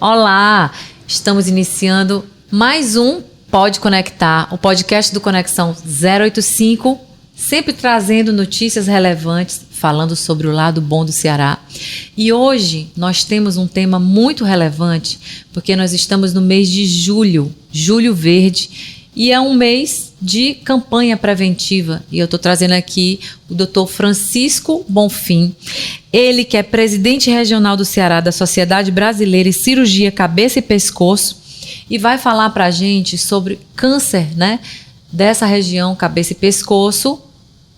Olá, estamos iniciando mais um Pode Conectar, o podcast do Conexão 085, sempre trazendo notícias relevantes, falando sobre o lado bom do Ceará. E hoje nós temos um tema muito relevante, porque nós estamos no mês de julho, Julho Verde, e é um mês de campanha preventiva. E eu estou trazendo aqui o Dr. Francisco Bonfim, ele que é presidente regional do Ceará da Sociedade Brasileira em Cirurgia Cabeça e Pescoço, e vai falar para a gente sobre câncer, né, dessa região, cabeça e pescoço,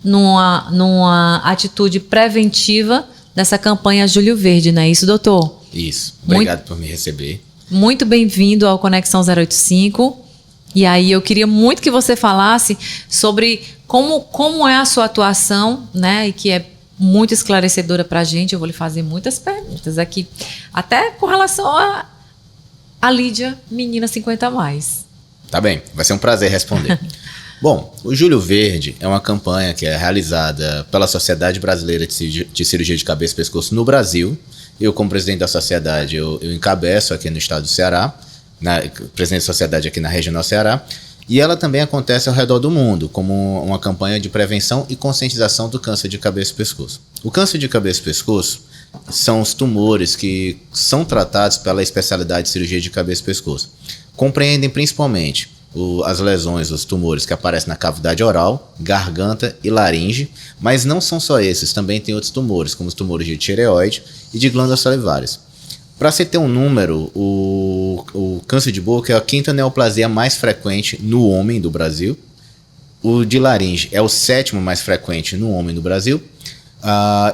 numa atitude preventiva dessa campanha Julho Verde, não é isso, doutor? Isso. Obrigado por me receber. Muito bem-vindo ao Conexão 085. E aí eu queria muito que você falasse sobre como é a sua atuação, né, e que é muito esclarecedora para a gente. Eu vou lhe fazer muitas perguntas aqui, até com relação a Lídia, menina 50 a mais. Tá bem, vai ser um prazer responder. Bom, o Julho Verde é uma campanha que é realizada pela Sociedade Brasileira de Cirurgia de Cabeça e Pescoço no Brasil. Eu, como presidente da sociedade, eu encabeço aqui no estado do Ceará, presidente da sociedade aqui na Regional Ceará, e ela também acontece ao redor do mundo, como uma campanha de prevenção e conscientização do câncer de cabeça e pescoço. O câncer de cabeça e pescoço são os tumores que são tratados pela especialidade de cirurgia de cabeça e pescoço. Compreendem principalmente as lesões, os tumores que aparecem na cavidade oral, garganta e laringe, mas não são só esses, também tem outros tumores, como os tumores de tireoide e de glândulas salivares. Para se ter um número, o câncer de boca é a quinta neoplasia mais frequente no homem do Brasil. O de laringe é o sétimo mais frequente no homem do Brasil.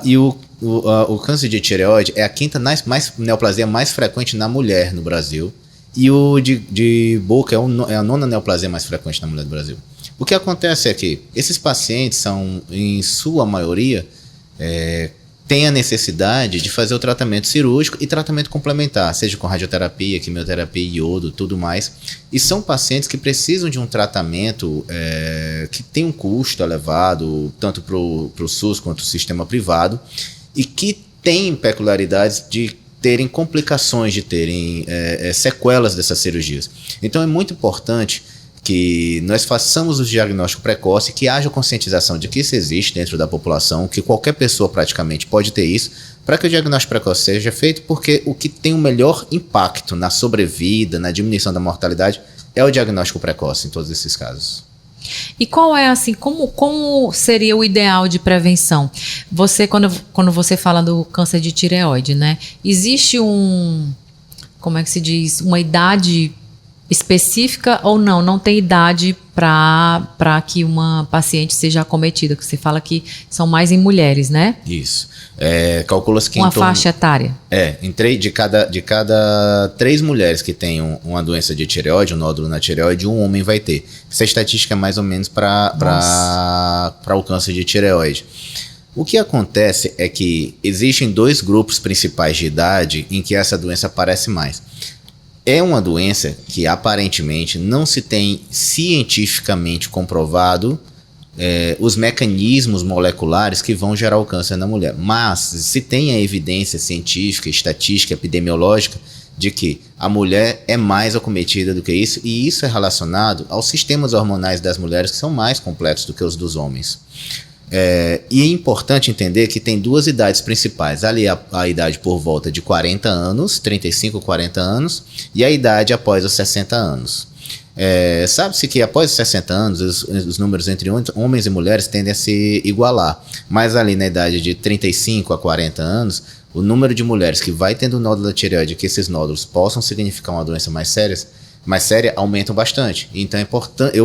E o câncer de tireoide é a quinta neoplasia mais frequente na mulher no Brasil. E o de boca é a nona neoplasia mais frequente na mulher do Brasil. O que acontece é que esses pacientes são, em sua maioria, tem a necessidade de fazer o tratamento cirúrgico e tratamento complementar, seja com radioterapia, quimioterapia, iodo, tudo mais. E são pacientes que precisam de um tratamento que tem um custo elevado, tanto para o SUS quanto o sistema privado, e que tem peculiaridades de terem complicações, de terem sequelas dessas cirurgias. Então é muito importante que nós façamos o diagnóstico precoce, que haja conscientização de que isso existe dentro da população, que qualquer pessoa praticamente pode ter isso, para que o diagnóstico precoce seja feito, porque o que tem o melhor impacto na sobrevida, na diminuição da mortalidade, é o diagnóstico precoce em todos esses casos. E qual é, assim, como seria o ideal de prevenção? Você, quando você fala do câncer de tireoide, né, existe como é que se diz, uma idade específica ou não? Não tem idade para que uma paciente seja acometida, que você fala que são mais em mulheres, né? Isso. Calcula-se que uma faixa etária. De cada 3 mulheres que têm uma doença de tireoide, um nódulo na tireoide, um homem vai ter. Essa estatística é mais ou menos para o câncer de tireoide. O que acontece é que existem 2 grupos principais de idade em que essa doença aparece mais. É uma doença que aparentemente não se tem cientificamente comprovado os mecanismos moleculares que vão gerar o câncer na mulher. Mas se tem a evidência científica, estatística, epidemiológica de que a mulher é mais acometida do que isso, e isso é relacionado aos sistemas hormonais das mulheres que são mais complexos do que os dos homens. E é importante entender que tem 2 idades principais. Ali a idade por volta de 40 anos, 35, 40 anos, e a idade após os 60 anos. Sabe-se que após os 60 anos, os números entre homens e mulheres tendem a se igualar. Mas ali na idade de 35 a 40 anos, o número de mulheres que vai tendo nódulo da tireoide, que esses nódulos possam significar uma doença mais séria, aumentam bastante. Então é importante,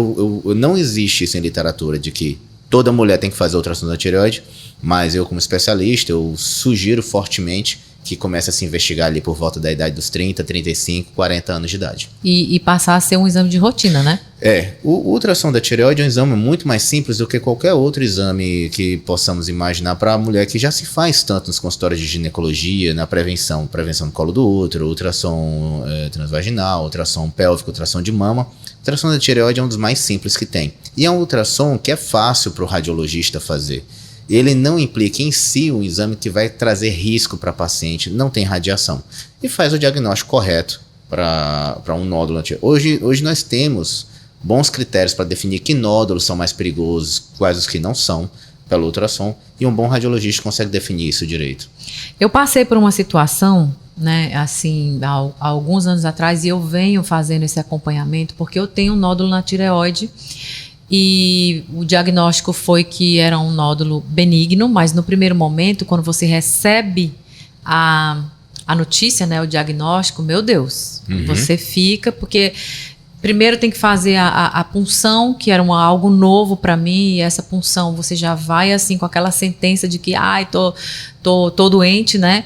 não existe isso em literatura de que toda mulher tem que fazer ultrassom da tireoide, mas eu, como especialista, eu sugiro fortemente que comece a se investigar ali por volta da idade dos 30, 35, 40 anos de idade. E passar a ser um exame de rotina, né? O ultrassom da tireoide é um exame muito mais simples do que qualquer outro exame que possamos imaginar para a mulher, que já se faz tanto nos consultórios de ginecologia, na prevenção do colo do útero, ultrassom transvaginal, ultrassom pélvico, ultrassom de mama. O ultrassom da tireoide é um dos mais simples que tem. E é um ultrassom que é fácil para o radiologista fazer. ele não implica em si um exame que vai trazer risco para paciente, não tem radiação. E faz o diagnóstico correto para um nódulo. Hoje nós temos bons critérios para definir que nódulos são mais perigosos, quais os que não são, pelo ultrassom, e um bom radiologista consegue definir isso direito. Eu passei por uma situação, né, assim, há alguns anos atrás, e eu venho fazendo esse acompanhamento porque eu tenho um nódulo na tireoide e o diagnóstico foi que era um nódulo benigno, mas no primeiro momento, quando você recebe a notícia, né, o diagnóstico, meu Deus, você fica, porque primeiro tem que fazer a punção, que era algo novo para mim, e essa punção você já vai assim com aquela sentença de que tô doente, né?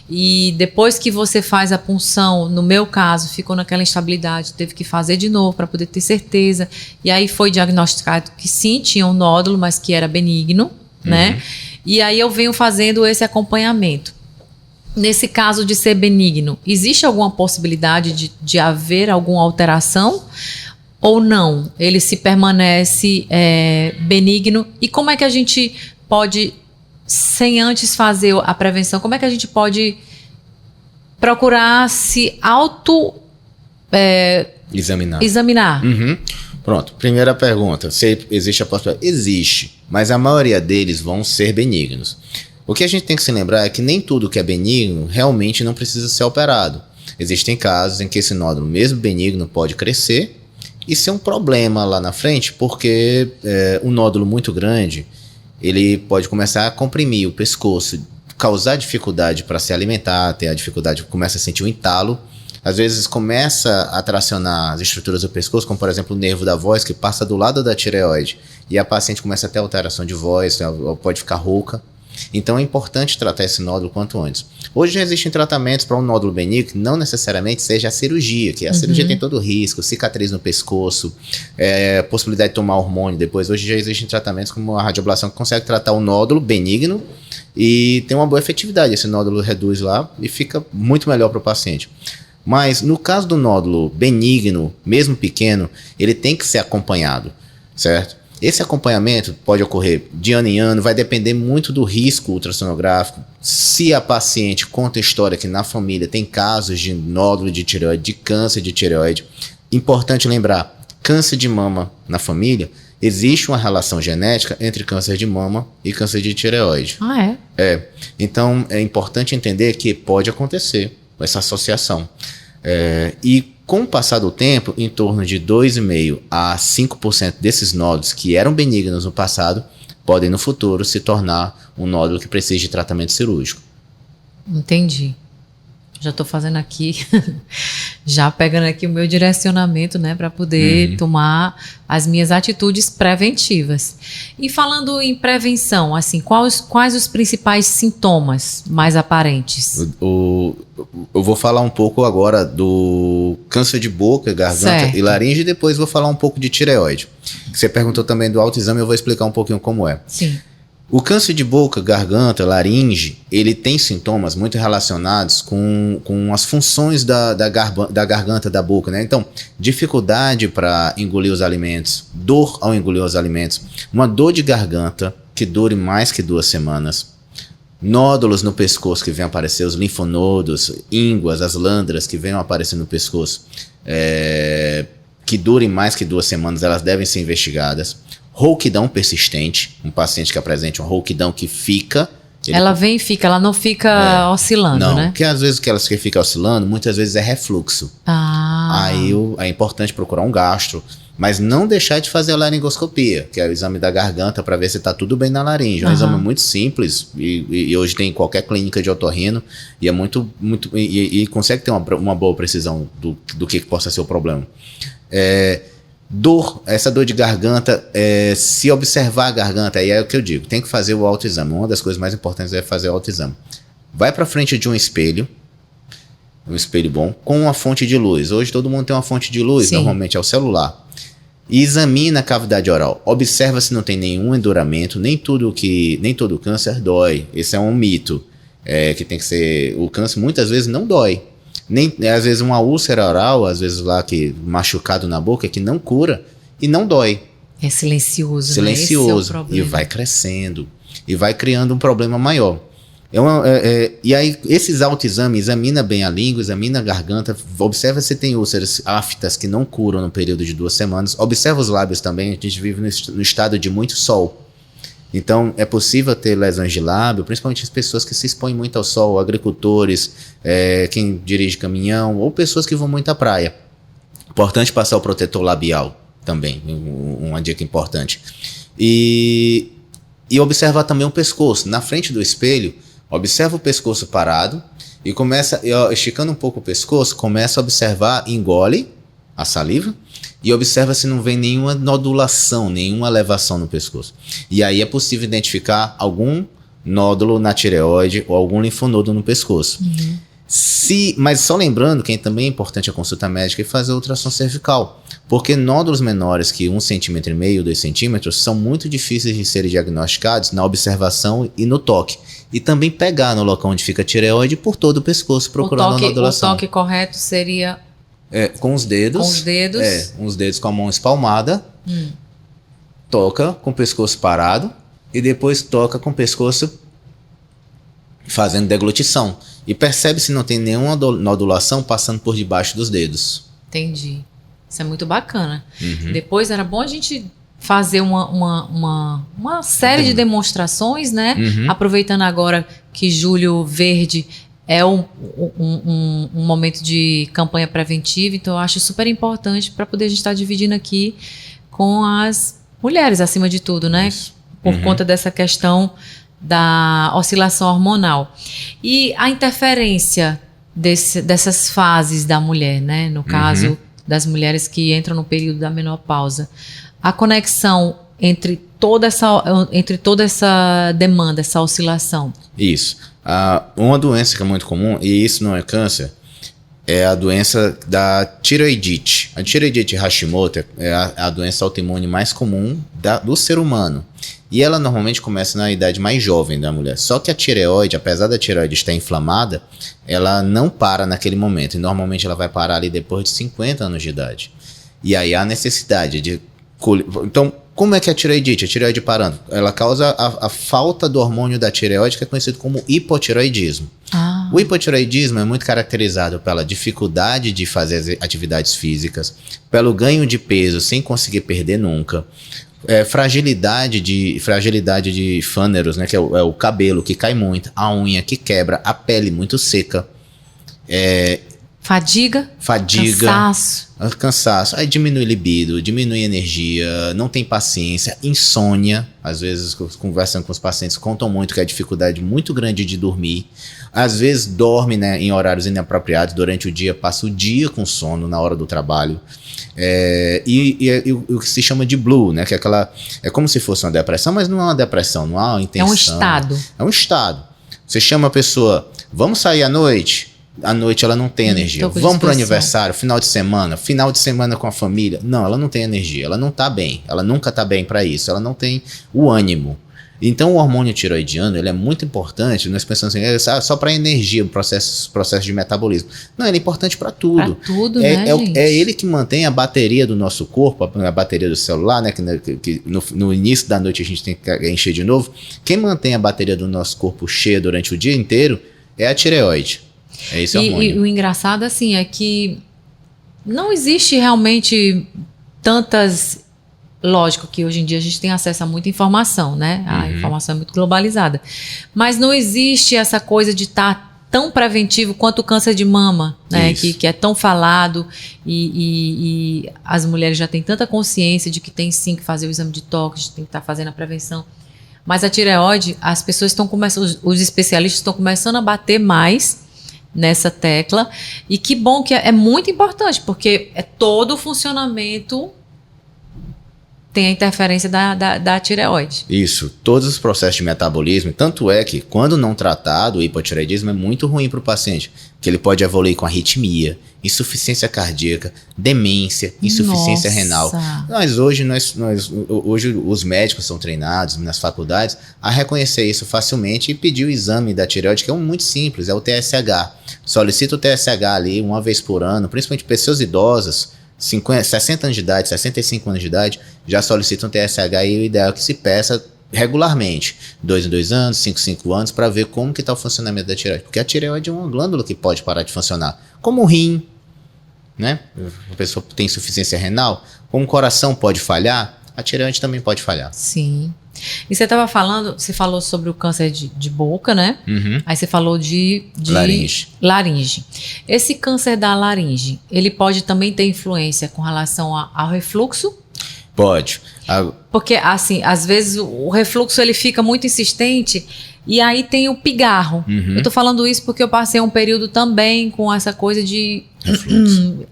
E depois que você faz a punção, no meu caso, ficou naquela instabilidade, teve que fazer de novo para poder ter certeza. E aí foi diagnosticado que sim, tinha um nódulo, mas que era benigno, né? E aí eu venho fazendo esse acompanhamento. Nesse caso de ser benigno, existe alguma possibilidade de haver alguma alteração ou não? Ele se permanece benigno? E como é que a gente pode, sem antes fazer a prevenção, como é que a gente pode procurar se examinar? Pronto, primeira pergunta, se existe a possibilidade? Existe, mas a maioria deles vão ser benignos. O que a gente tem que se lembrar é que nem tudo que é benigno realmente não precisa ser operado. Existem casos em que esse nódulo, mesmo benigno, pode crescer e ser um problema lá na frente, porque um nódulo muito grande, ele pode começar a comprimir o pescoço, causar dificuldade para se alimentar, ter a dificuldade, começa a sentir um entalo. Às vezes começa a tracionar as estruturas do pescoço, como por exemplo o nervo da voz, que passa do lado da tireoide, e a paciente começa a ter alteração de voz, pode ficar rouca. Então é importante tratar esse nódulo quanto antes. Hoje já existem tratamentos para um nódulo benigno que não necessariamente seja a cirurgia, que a cirurgia tem todo o risco, cicatriz no pescoço, possibilidade de tomar hormônio depois. Hoje já existem tratamentos como a radioablação que consegue tratar o nódulo benigno e tem uma boa efetividade. Esse nódulo reduz lá e fica muito melhor para o paciente. Mas no caso do nódulo benigno, mesmo pequeno, ele tem que ser acompanhado, certo? Esse acompanhamento pode ocorrer de ano em ano, vai depender muito do risco ultrassonográfico. Se a paciente conta a história que na família tem casos de nódulo de tireoide, de câncer de tireoide, importante lembrar, câncer de mama na família, existe uma relação genética entre câncer de mama e câncer de tireoide. Então é importante entender que pode acontecer essa associação. E com o passar do tempo, em torno de 2,5% a 5% desses nódulos que eram benignos no passado, podem no futuro se tornar um nódulo que precisa de tratamento cirúrgico. Entendi. Já estou fazendo aqui, já pegando aqui o meu direcionamento, né, para poder tomar as minhas atitudes preventivas. E falando em prevenção, assim, quais os principais sintomas mais aparentes? Eu vou falar um pouco agora do câncer de boca, garganta e laringe, e depois vou falar um pouco de tireoide. Você perguntou também do autoexame, eu vou explicar um pouquinho como é. Sim. O câncer de boca, garganta, laringe, ele tem sintomas muito relacionados com as funções da garganta, da boca, né? Então, dificuldade para engolir os alimentos, dor ao engolir os alimentos, uma dor de garganta que dure mais que 2 semanas, nódulos no pescoço que venham aparecer, os linfonodos, ínguas, as lândras que venham aparecer no pescoço, que durem mais que 2 semanas, elas devem ser investigadas. Rouquidão persistente, um paciente que apresente uma rouquidão que fica... Ela vem e fica, ela não fica oscilando, não, né? Porque às vezes que ela fica oscilando, muitas vezes é refluxo. Aí é importante procurar um gastro, mas não deixar de fazer a laringoscopia, que é o exame da garganta para ver se está tudo bem na laringe. É um exame muito simples e hoje tem em qualquer clínica de otorrino e é e consegue ter uma boa precisão do que possa ser o problema. Essa dor de garganta, se observar a garganta, aí é o que eu digo, tem que fazer o autoexame. Uma das coisas mais importantes é fazer o autoexame. Vai para frente de um espelho bom, com uma fonte de luz. Hoje todo mundo tem uma fonte de luz, normalmente é o celular. E examina a cavidade oral. Observa se não tem nenhum enduramento, nem todo câncer dói. Esse é um mito, que tem que ser... O câncer muitas vezes não dói. Às vezes uma úlcera oral, às vezes lá que machucado na boca, que não cura e não dói. É silencioso, né? Esse é o problema. E vai crescendo. e vai criando um problema maior. E aí, esses autoexames, examina bem a língua, examina a garganta, observa se tem úlceras aftas que não curam no período de 2 semanas, observa os lábios também, a gente vive no estado de muito sol. Então, é possível ter lesões de lábio, principalmente as pessoas que se expõem muito ao sol, agricultores, quem dirige caminhão, ou pessoas que vão muito à praia. Importante passar o protetor labial também, uma dica importante. E observar também o pescoço. Na frente do espelho, observa o pescoço parado e começa, esticando um pouco o pescoço, começa a observar, engole a saliva, e observa se não vem nenhuma nodulação, nenhuma elevação no pescoço. E aí é possível identificar algum nódulo na tireoide ou algum linfonodo no pescoço. Uhum. Mas só lembrando que também é importante a consulta médica e fazer a ultrassom cervical, porque nódulos menores que 1,5 cm, 2 cm são muito difíceis de serem diagnosticados na observação e no toque. E também pegar no local onde fica a tireoide por todo o pescoço, procurando a nodulação. O toque correto seria... com os dedos. Com os dedos. Os dedos com a mão espalmada. Toca com o pescoço parado. E depois toca com o pescoço fazendo deglutição. E percebe se não tem nenhuma nodulação passando por debaixo dos dedos. Entendi. Isso é muito bacana. Uhum. Depois era bom a gente fazer uma série de demonstrações, né? Uhum. Aproveitando agora que Julho Verde é um momento de campanha preventiva, então eu acho super importante para poder a gente estar dividindo aqui com as mulheres, acima de tudo, né? Isso. Por conta dessa questão da oscilação hormonal. E a interferência dessas fases da mulher, né? No caso das mulheres que entram no período da menopausa. A conexão entre toda essa demanda, essa oscilação. Isso. Uma doença que é muito comum, e isso não é câncer, é a doença da tireoidite. A tireoidite Hashimoto é a doença autoimune mais comum do ser humano. E ela normalmente começa na idade mais jovem da mulher. Só que a tireoide, apesar da tireoide estar inflamada, ela não para naquele momento. E normalmente ela vai parar ali depois de 50 anos de idade. E aí há necessidade de... Então, como é que é a tireoidite? A tireoide parando, ela causa a falta do hormônio da tireoide, que é conhecido como hipotireoidismo. O hipotireoidismo é muito caracterizado pela dificuldade de fazer atividades físicas, pelo ganho de peso sem conseguir perder nunca, fragilidade de fâneros, né, que é o cabelo que cai muito, a unha que quebra, a pele muito seca, Fadiga, cansaço, aí diminui libido, diminui energia, não tem paciência, insônia. Às vezes, conversando com os pacientes, contam muito que é a dificuldade muito grande de dormir. Às vezes dorme, né, em horários inapropriados durante o dia, passa o dia com sono na hora do trabalho. E o que se chama de blue, né, que é como se fosse uma depressão, mas não é uma depressão, não há uma intenção. É um estado. É um estado. Você chama a pessoa, vamos sair à noite? À noite ela não tem energia. Vamos pro aniversário, final de semana com a família. Não, ela não tem energia, ela não tá bem. Ela nunca tá bem para isso, ela não tem o ânimo. Então o hormônio tiroidiano, ele é muito importante. Nós pensamos assim, só para energia, processo de metabolismo. Não, ele é importante para tudo. Para tudo, né, gente? É ele que mantém a bateria do nosso corpo, a bateria do celular, né, que no início da noite a gente tem que encher de novo. Quem mantém a bateria do nosso corpo cheia durante o dia inteiro é a tireoide. É esse hormônio. E o engraçado, assim, é que não existe realmente tantas... Lógico que hoje em dia a gente tem acesso a muita informação, né? A informação é muito globalizada. Mas não existe essa coisa de estar tão preventivo quanto o câncer de mama, né? Que é tão falado e as mulheres já têm tanta consciência de que tem sim que fazer o exame de toque, de tem que estar fazendo a prevenção. Mas a tireoide, as pessoas estão começando, os especialistas estão começando a bater mais nessa tecla, e que bom que é muito importante, porque é todo o funcionamento tem a interferência da tireoide. Isso, todos os processos de metabolismo, tanto é que quando não tratado, o hipotireoidismo é muito ruim para o paciente, que ele pode evoluir com arritmia, insuficiência cardíaca, demência, insuficiência renal. Mas hoje os médicos são treinados nas faculdades a reconhecer isso facilmente e pedir o exame da tireoide, que é muito simples, é o TSH. Solicita o TSH ali uma vez por ano, principalmente pessoas idosas, 60 anos de idade, 65 anos de idade, já solicitam TSH, e o ideal é que se peça regularmente, 2 em 2 anos, 5 em 5 anos, para ver como que está o funcionamento da tireoide. Porque a tireoide é uma glândula que pode parar de funcionar, como o rim, né? A pessoa tem insuficiência renal, como o coração pode falhar, a tireoide também pode falhar. Sim. E você estava falando, você falou sobre o câncer de boca, né? Uhum. Aí você falou de laringe. Esse câncer da laringe, ele pode também ter influência com relação ao refluxo? Pode. Porque, assim, às vezes o refluxo ele fica muito insistente e aí tem o pigarro. Uhum. Eu tô falando isso porque eu passei um período também com essa coisa de refluxo.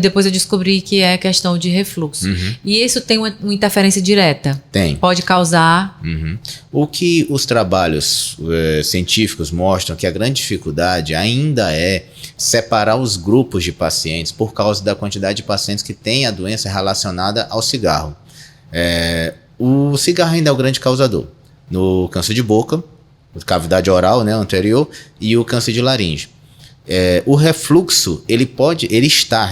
Depois eu descobri que é questão de refluxo. Uhum. E isso tem uma interferência direta? Tem. Pode causar... Uhum. O que os trabalhos científicos mostram que a grande dificuldade ainda é separar os grupos de pacientes por causa da quantidade de pacientes que têm a doença relacionada ao cigarro. O cigarro ainda é o grande causador. No câncer de boca, cavidade oral, né, anterior, e o câncer de laringe. O refluxo, ele está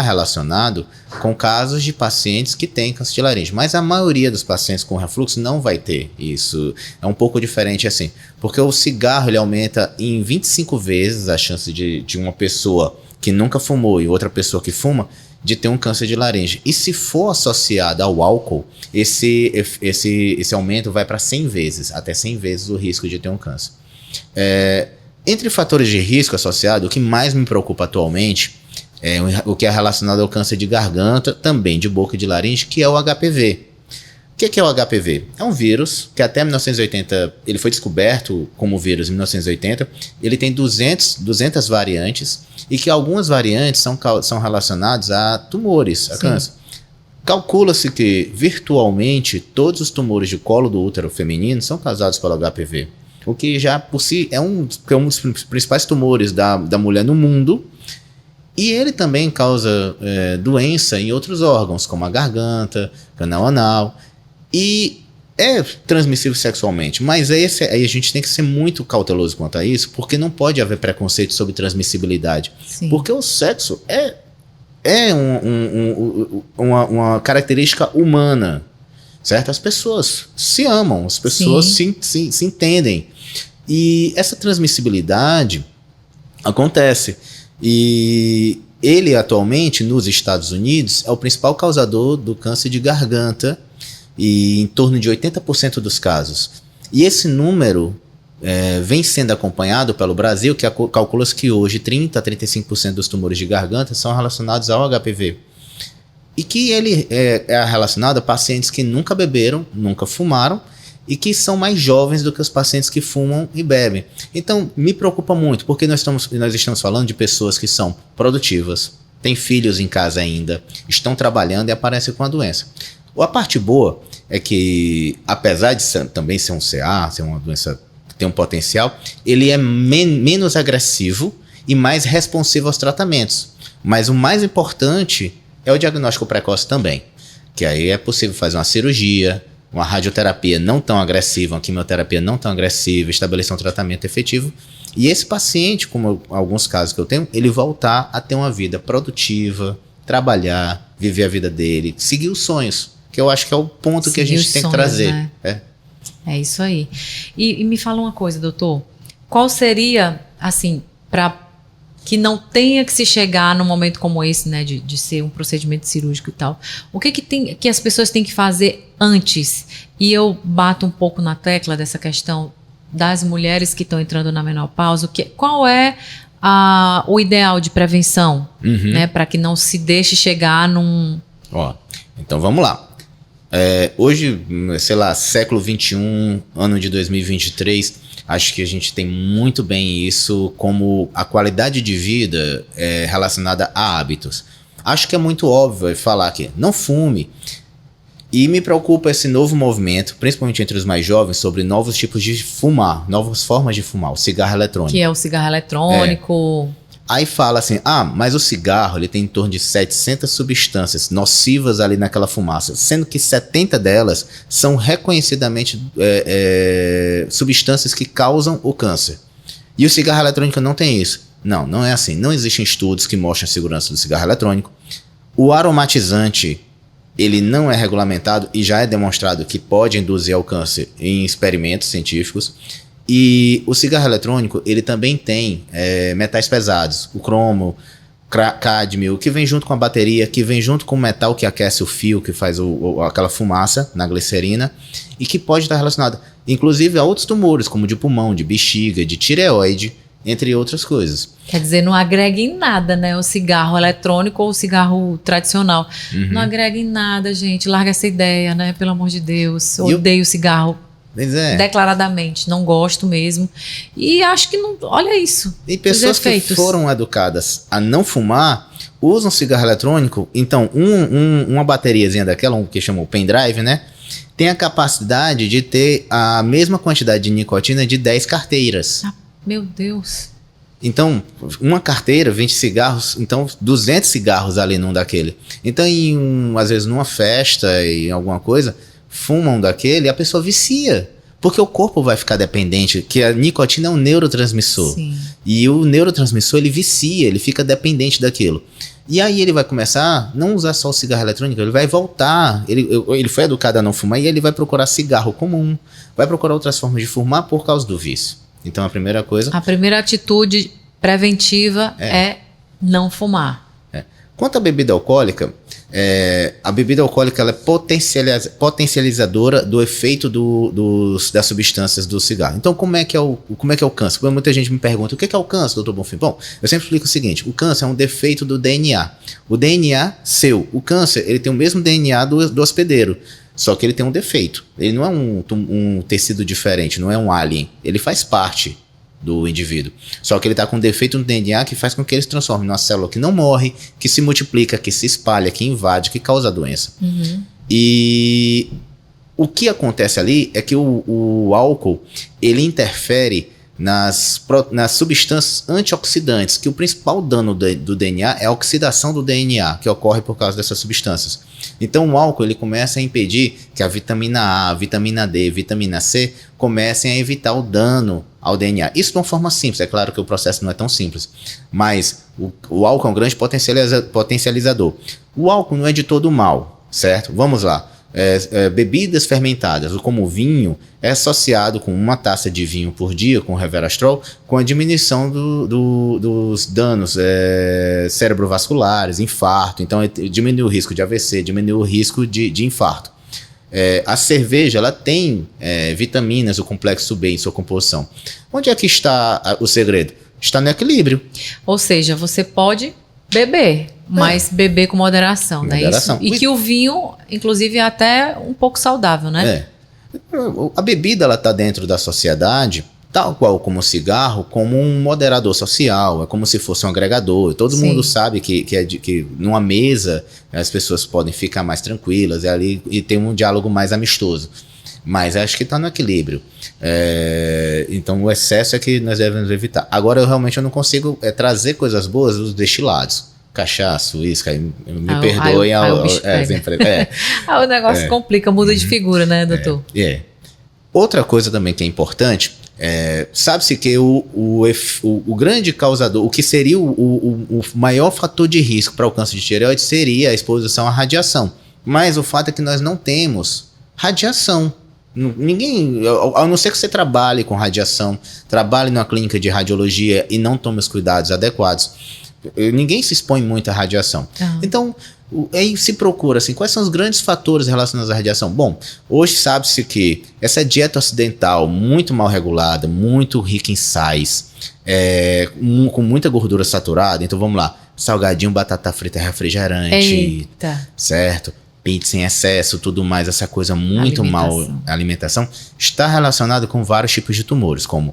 relacionado com casos de pacientes que têm câncer de laringe, mas a maioria dos pacientes com refluxo não vai ter isso. É um pouco diferente assim, porque o cigarro ele aumenta em 25 vezes a chance de uma pessoa que nunca fumou e outra pessoa que fuma de ter um câncer de laringe. E se for associado ao álcool, esse aumento vai para 100 vezes, até 100 vezes o risco de ter um câncer. Entre fatores de risco associado, o que mais me preocupa atualmente é o que é relacionado ao câncer de garganta, também de boca e de laringe, que é o HPV. O que é o HPV? É um vírus que até 1980, ele foi descoberto como vírus em 1980, ele tem 200 variantes e que algumas variantes são relacionadas a tumores, a câncer. Calcula-se que virtualmente todos os tumores de colo do útero feminino são causados pelo HPV. O que já por si é um dos principais tumores da mulher no mundo. E ele também causa doença em outros órgãos, como a garganta, canal anal. E é transmissível sexualmente. Mas aí a gente tem que ser muito cauteloso quanto a isso, porque não pode haver preconceito sobre transmissibilidade. Sim. Porque o sexo é uma característica humana. Certo? As pessoas se amam, as pessoas se entendem. E essa transmissibilidade acontece. E ele atualmente, nos Estados Unidos, é o principal causador do câncer de garganta, e em torno de 80% dos casos. E esse número vem sendo acompanhado pelo Brasil, que calcula-se que hoje 30% a 35% dos tumores de garganta são relacionados ao HPV. E que ele é relacionado a pacientes que nunca beberam, nunca fumaram e que são mais jovens do que os pacientes que fumam e bebem. Então, me preocupa muito, porque nós estamos falando de pessoas que são produtivas, têm filhos em casa ainda, estão trabalhando e aparecem com a doença. A parte boa é que, apesar de também ser um CA, ser uma doença que tem um potencial, ele é menos agressivo e mais responsivo aos tratamentos. Mas o mais importante é o diagnóstico precoce também, que aí é possível fazer uma cirurgia, uma radioterapia não tão agressiva, uma quimioterapia não tão agressiva, estabelecer um tratamento efetivo. E esse paciente, como alguns casos que eu tenho, ele voltar a ter uma vida produtiva, trabalhar, viver a vida dele, seguir os sonhos, que eu acho que é o ponto que a gente tem que trazer. Né? É isso aí. E me fala uma coisa, doutor, qual seria, assim, para que não tenha que se chegar num momento como esse, né, de ser um procedimento cirúrgico e tal. O que as pessoas têm que fazer antes? E eu bato um pouco na tecla dessa questão das mulheres que estão entrando na menopausa. Qual é o ideal de prevenção, né, para que não se deixe chegar num... Então vamos lá. Hoje, sei lá, século XXI, ano de 2023... Acho que a gente tem muito bem isso como a qualidade de vida relacionada a hábitos. Acho que é muito óbvio falar que não fume. E me preocupa esse novo movimento, principalmente entre os mais jovens, sobre novos tipos de fumar, novas formas de fumar, o cigarro eletrônico. Que é o cigarro eletrônico. Aí fala assim, mas o cigarro ele tem em torno de 700 substâncias nocivas ali naquela fumaça, sendo que 70 delas são reconhecidamente substâncias que causam o câncer. E o cigarro eletrônico não tem isso. Não é assim. Não existem estudos que mostrem a segurança do cigarro eletrônico. O aromatizante ele não é regulamentado e já é demonstrado que pode induzir ao câncer em experimentos científicos. E o cigarro eletrônico, ele também tem metais pesados, o cromo, cádmio, que vem junto com a bateria, que vem junto com o metal que aquece o fio, que faz aquela fumaça na glicerina, e que pode estar relacionado, inclusive, a outros tumores, como de pulmão, de bexiga, de tireoide, entre outras coisas. Quer dizer, não agrega em nada, né? O cigarro eletrônico ou o cigarro tradicional. Não agrega em nada, gente. Larga essa ideia, né? Pelo amor de Deus. Odeio cigarro. Pois é. Declaradamente. Não gosto mesmo. E acho que não... Olha isso. E pessoas que foram educadas a não fumar usam cigarro eletrônico. Então, uma bateriazinha daquela, que chama o pendrive, né? Tem a capacidade de ter a mesma quantidade de nicotina de 10 carteiras. Meu Deus. Então, uma carteira, 20 cigarros, então 200 cigarros ali num daquele. Então, às vezes numa festa, em alguma coisa, fumam daquele e a pessoa vicia. Porque o corpo vai ficar dependente, que a nicotina é um neurotransmissor. Sim. E o neurotransmissor, ele vicia, ele fica dependente daquilo. E aí ele vai começar a não usar só o cigarro eletrônico, ele vai voltar, ele foi educado a não fumar e ele vai procurar cigarro comum, vai procurar outras formas de fumar por causa do vício. Então a primeira coisa... A primeira atitude preventiva é não fumar. Quanto à bebida alcoólica, a bebida alcoólica ela é potencializadora do efeito das substâncias do cigarro. Então como é que é o câncer? Porque muita gente me pergunta, o que é o câncer, doutor Bonfim? Bom, eu sempre explico o seguinte, o câncer é um defeito do DNA. O DNA seu, o câncer, ele tem o mesmo DNA do hospedeiro. Só que ele tem um defeito. Ele não é um tecido diferente, não é um alien. Ele faz parte do indivíduo. Só que ele está com um defeito no DNA que faz com que ele se transforme numa célula que não morre, que se multiplica, que se espalha, que invade, que causa doença. E o que acontece ali é que o álcool, ele interfere nas substâncias antioxidantes, que o principal dano do DNA é a oxidação do DNA, que ocorre por causa dessas substâncias. Então o álcool ele começa a impedir que a vitamina A, a vitamina D, a vitamina C comecem a evitar o dano ao DNA. Isso de uma forma simples, é claro que o processo não é tão simples, mas o álcool é um grande potencializador. O álcool não é de todo mal, certo? Vamos lá. Bebidas fermentadas, como o vinho, é associado com uma taça de vinho por dia, com o Resveratrol, com a diminuição dos danos cerebrovasculares, infarto. Então, diminui o risco de AVC, diminui o risco de infarto. A cerveja ela tem vitaminas, o complexo B em sua composição. Onde é que está o segredo? Está no equilíbrio. Ou seja, você pode beber, mas beber com moderação, né? Isso? E que o vinho, inclusive, é até um pouco saudável, né? A bebida ela está dentro da sociedade, tal qual como o cigarro, como um moderador social, é como se fosse um agregador. Todo mundo sabe que numa mesa as pessoas podem ficar mais tranquilas e tem um diálogo mais amistoso. Mas acho que está no equilíbrio. Então o excesso é que nós devemos evitar. Agora eu realmente não consigo trazer coisas boas dos destilados. Cachaça, uísque, me perdoem. O negócio complica, muda de figura, né, doutor? Outra coisa também que é importante, sabe-se que o grande causador, o que seria o maior fator de risco para o câncer de tireoide seria a exposição à radiação. Mas o fato é que nós não temos radiação. Ninguém, a não ser que você trabalhe com radiação, trabalhe numa clínica de radiologia e não tome os cuidados adequados, ninguém se expõe muito à radiação. Então, aí se procura assim, quais são os grandes fatores relacionados à radiação? Bom, hoje sabe-se que essa dieta ocidental muito mal regulada, muito rica em sais, com muita gordura saturada, então vamos lá, salgadinho, batata frita, refrigerante, certo? Pizza em excesso, tudo mais, essa coisa muito mal, alimentação, está relacionado com vários tipos de tumores, como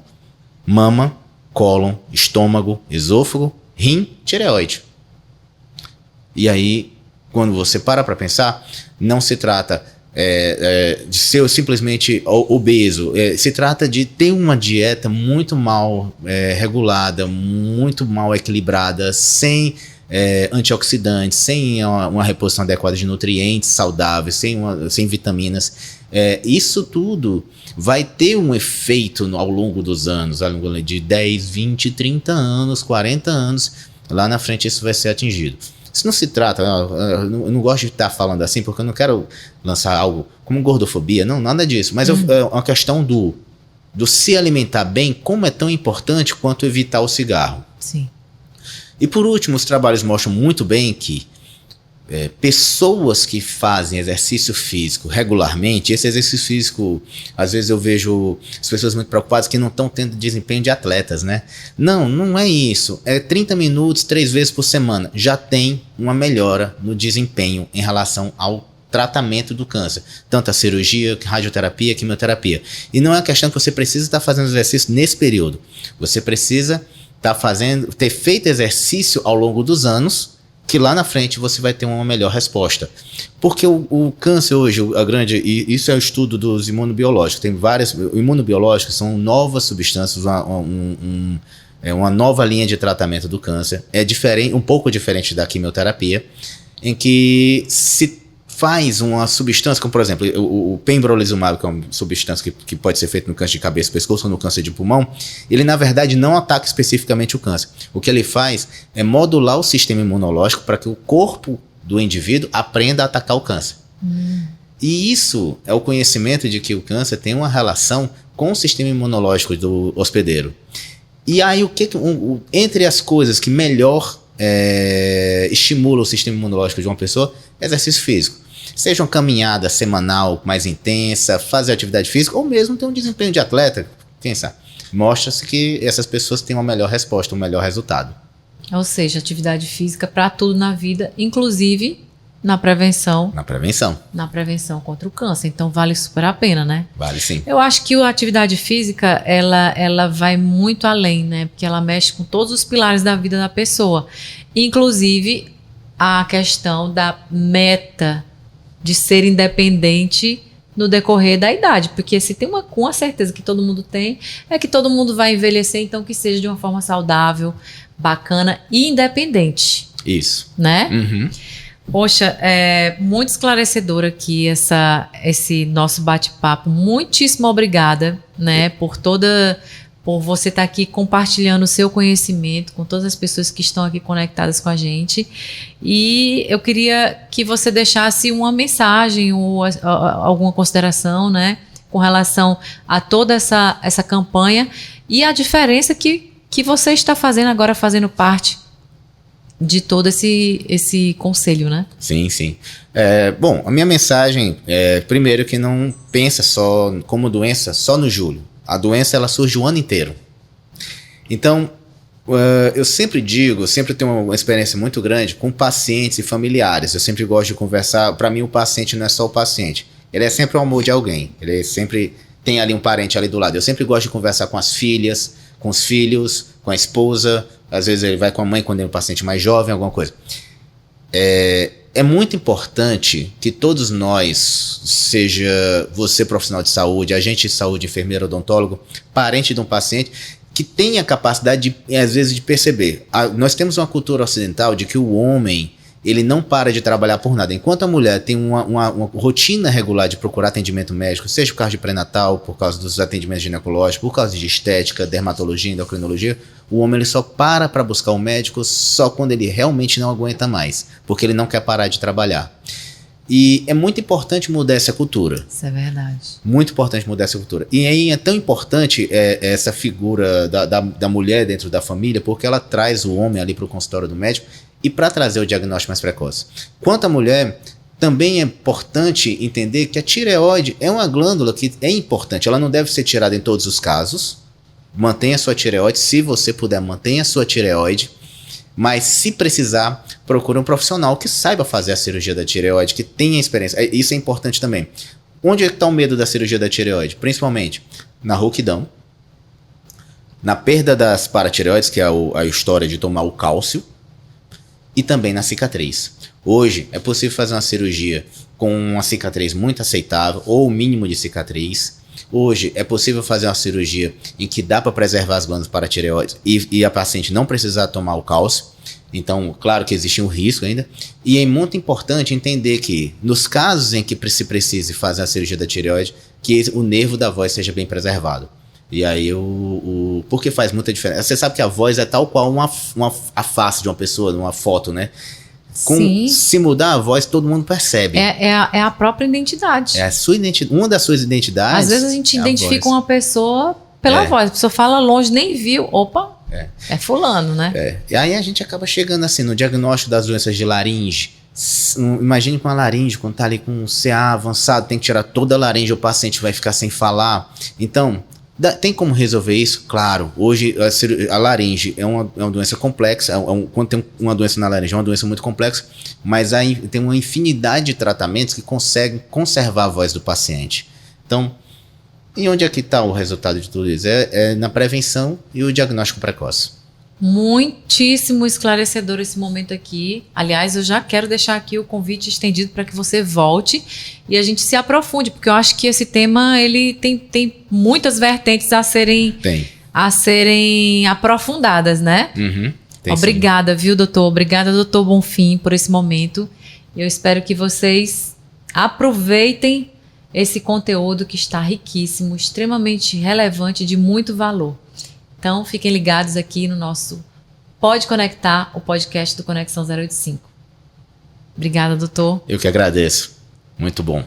mama, cólon, estômago, esôfago, rim, tireoide. E aí, quando você para pensar, não se trata de ser simplesmente obeso, se trata de ter uma dieta muito mal regulada, muito mal equilibrada, sem antioxidantes, sem uma reposição adequada de nutrientes saudáveis, sem vitaminas. Isso tudo vai ter um efeito ao longo dos anos, ao longo de 10, 20, 30 anos, 40 anos, lá na frente isso vai ser atingido. Isso não se trata, eu não gosto de estar falando assim, porque eu não quero lançar algo como gordofobia, não, nada disso. Mas é uma questão do se alimentar bem, como é tão importante quanto evitar o cigarro. Sim. E por último, os trabalhos mostram muito bem que pessoas que fazem exercício físico regularmente, esse exercício físico, às vezes eu vejo as pessoas muito preocupadas que não estão tendo desempenho de atletas, né? Não é isso. É 30 minutos, 3 vezes por semana. Já tem uma melhora no desempenho em relação ao tratamento do câncer. Tanto a cirurgia, radioterapia, quimioterapia. E não é uma questão que você precisa estar fazendo exercício nesse período. Você precisa ter feito exercício ao longo dos anos, que lá na frente você vai ter uma melhor resposta. Porque o câncer hoje, e isso é o estudo dos imunobiológicos, tem várias, imunobiológicos são novas substâncias, uma nova linha de tratamento do câncer, é diferente, um pouco diferente da quimioterapia, em que se faz uma substância, como por exemplo, o pembrolizumab, que é uma substância que pode ser feita no câncer de cabeça e pescoço ou no câncer de pulmão, ele na verdade não ataca especificamente o câncer. O que ele faz é modular o sistema imunológico para que o corpo do indivíduo aprenda a atacar o câncer. E isso é o conhecimento de que o câncer tem uma relação com o sistema imunológico do hospedeiro. E aí, entre as coisas que melhor estimula o sistema imunológico de uma pessoa, exercício físico. Seja uma caminhada semanal mais intensa, fazer atividade física, ou mesmo ter um desempenho de atleta, quem sabe? Mostra-se que essas pessoas têm uma melhor resposta, um melhor resultado. Ou seja, atividade física para tudo na vida, inclusive na prevenção. Na prevenção contra o câncer. Então vale super a pena, né? Vale sim. Eu acho que a atividade física, ela vai muito além, né? Porque ela mexe com todos os pilares da vida da pessoa. Inclusive a questão da meta de ser independente no decorrer da idade, porque se tem uma certeza que todo mundo tem, é que todo mundo vai envelhecer, então que seja de uma forma saudável, bacana e independente. Isso. Né? Uhum. Poxa, é muito esclarecedor aqui esse nosso bate-papo. Muitíssimo obrigada, né, por você estar aqui compartilhando o seu conhecimento com todas as pessoas que estão aqui conectadas com a gente. E eu queria que você deixasse uma mensagem ou alguma consideração, né, com relação a toda essa campanha e a diferença que você está fazendo agora, fazendo parte de todo esse conselho, né? Sim, sim. Bom, a minha mensagem é, primeiro, que não pensa só como doença só no julho. A doença, ela surge o ano inteiro. Então, eu sempre tenho uma experiência muito grande com pacientes e familiares. Eu sempre gosto de conversar. Para mim, o paciente não é só o paciente. Ele é sempre o amor de alguém. Ele sempre tem ali um parente ali do lado. Eu sempre gosto de conversar com as filhas, com os filhos, com a esposa. Às vezes ele vai com a mãe quando é um paciente mais jovem, alguma coisa. É muito importante que todos nós, seja você profissional de saúde, agente de saúde, enfermeiro, odontólogo, parente de um paciente, que tenha capacidade, às vezes, de perceber. Nós temos uma cultura ocidental de que o homem, ele não para de trabalhar por nada. Enquanto a mulher tem uma rotina regular de procurar atendimento médico, seja por causa de pré-natal, por causa dos atendimentos ginecológicos, por causa de estética, dermatologia, endocrinologia, o homem ele só para buscar o médico só quando ele realmente não aguenta mais, porque ele não quer parar de trabalhar. E é muito importante mudar essa cultura. Isso é verdade. Muito importante mudar essa cultura. E aí é tão importante essa figura da mulher dentro da família, porque ela traz o homem ali para o consultório do médico e para trazer o diagnóstico mais precoce. Quanto à mulher, também é importante entender que a tireoide é uma glândula que é importante. Ela não deve ser tirada em todos os casos. Mantenha a sua tireoide. Se você puder, mantenha a sua tireoide. Mas se precisar, procure um profissional que saiba fazer a cirurgia da tireoide, que tenha experiência. Isso é importante também. Onde é que está o medo da cirurgia da tireoide? Principalmente na rouquidão, na perda das paratireoides, que é a história de tomar o cálcio, e também na cicatriz. Hoje é possível fazer uma cirurgia com uma cicatriz muito aceitável, ou o mínimo de cicatriz. Hoje é possível fazer uma cirurgia em que dá para preservar as glândulas paratireoides e a paciente não precisar tomar o cálcio. Então, claro que existe um risco ainda. E é muito importante entender que, nos casos em que se precise fazer a cirurgia da tireoide, que o nervo da voz seja bem preservado. E aí, porque faz muita diferença. Você sabe que a voz é tal qual a face de uma pessoa, numa foto, né? Sim. Se mudar a voz, todo mundo percebe. É a própria identidade. É a sua identidade, uma das suas identidades. Às vezes a gente é identifica uma pessoa pela voz. A pessoa fala longe, nem viu. Opa, é fulano, né? E aí a gente acaba chegando assim no diagnóstico das doenças de laringe. Imagine com a laringe, quando tá ali com um CA avançado, tem que tirar toda a laringe, o paciente vai ficar sem falar. Então, tem como resolver isso? Claro. Hoje a laringe é uma doença complexa. Quando tem uma doença na laringe, é uma doença muito complexa, mas aí tem uma infinidade de tratamentos que conseguem conservar a voz do paciente. Então, e onde é que está o resultado de tudo isso? É na prevenção e o diagnóstico precoce. Muitíssimo esclarecedor esse momento aqui. Aliás, eu já quero deixar aqui o convite estendido para que você volte e a gente se aprofunde, porque eu acho que esse tema ele tem muitas vertentes a serem aprofundadas, né? Obrigada, viu, doutor? Obrigada, doutor Bonfim, por esse momento. Eu espero que vocês aproveitem esse conteúdo que está riquíssimo, extremamente relevante, de muito valor. Então, fiquem ligados aqui no nosso Pode Conectar, o podcast do Conexão 085. Obrigada, doutor. Eu que agradeço. Muito bom.